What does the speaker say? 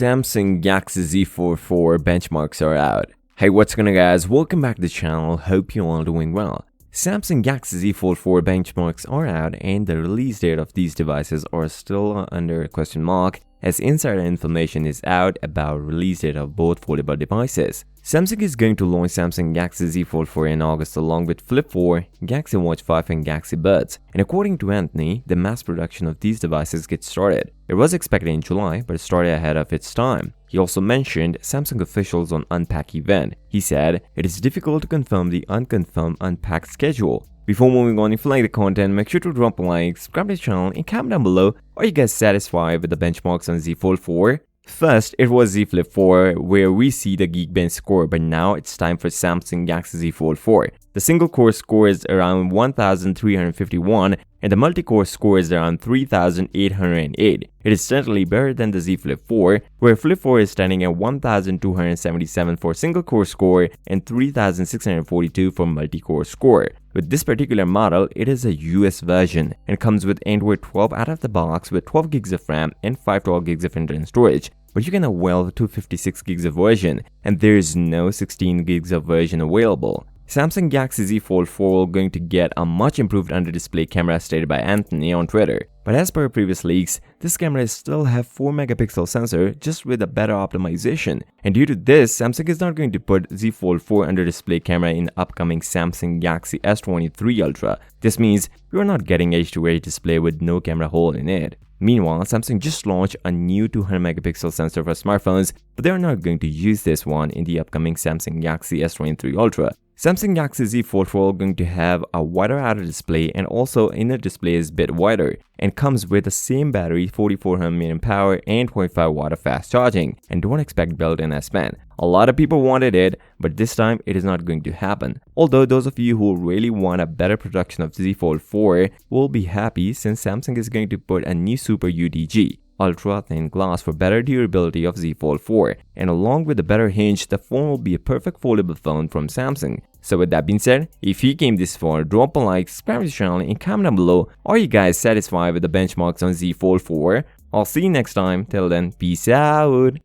Samsung Galaxy Z Fold 4 benchmarks are out. Hey, what's going on guys, welcome back to the channel, hope you all doing well. Samsung Galaxy Z Fold 4 benchmarks are out and the release date of these devices are still under question mark as insider information is out about release date of both foldable devices. Samsung is going to launch Samsung Galaxy Z Fold 4 in August along with Flip 4, Galaxy Watch 5 and Galaxy Buds. And according to Anthony, the mass production of these devices gets started. It was expected in July but started ahead of its time. He also mentioned Samsung officials on Unpack event. He said, "It is difficult to confirm the unconfirmed Unpack schedule." Before moving on, if you like the content, make sure to drop a like, subscribe to the channel and comment down below, are you guys satisfied with the benchmarks on Z Fold 4? First, it was Z Flip 4 where we see the Geekbench score, but now it's time for Samsung Galaxy Z Fold 4. The single core score is around 1351 and the multi-core score is around 3808. It is certainly better than the Z Flip 4, where Flip 4 is standing at 1277 for single core score and 3642 for multi-core score. With this particular model, it is a US version and comes with Android 12 out of the box with 12 gigs of RAM and 512 gigs of internal storage. But you can avail 256 gigs of version and there is no 16 gigs of version available. Samsung Galaxy Z Fold 4 is going to get a much improved under-display camera stated by Anthony on Twitter. But as per previous leaks, this camera still have 4 megapixel sensor just with a better optimization. And due to this, Samsung is not going to put Z Fold 4 under-display camera in upcoming Samsung Galaxy S23 Ultra. This means we are not getting edge-to-edge display with no camera hole in it. Meanwhile, Samsung just launched a new 200 megapixel sensor for smartphones, but they are not going to use this one in the upcoming Samsung Galaxy S23 Ultra. Samsung Galaxy Z Fold 4 is going to have a wider outer display and also inner display is a bit wider and comes with the same battery, 4400 mAh and 25 watt of fast charging, and don't expect built-in S Pen. A lot of people wanted it, but this time it is not going to happen. Although those of you who really want a better production of Z Fold 4 will be happy since Samsung is going to put a new Super UDG. Ultra thin glass for better durability of Z Fold 4, and along with a better hinge, the phone will be a perfect foldable phone from Samsung. So with that being said, if you came this far, drop a like, subscribe to the channel and comment down below, are you guys satisfied with the benchmarks on Z Fold 4? I'll see you next time, till then, peace out.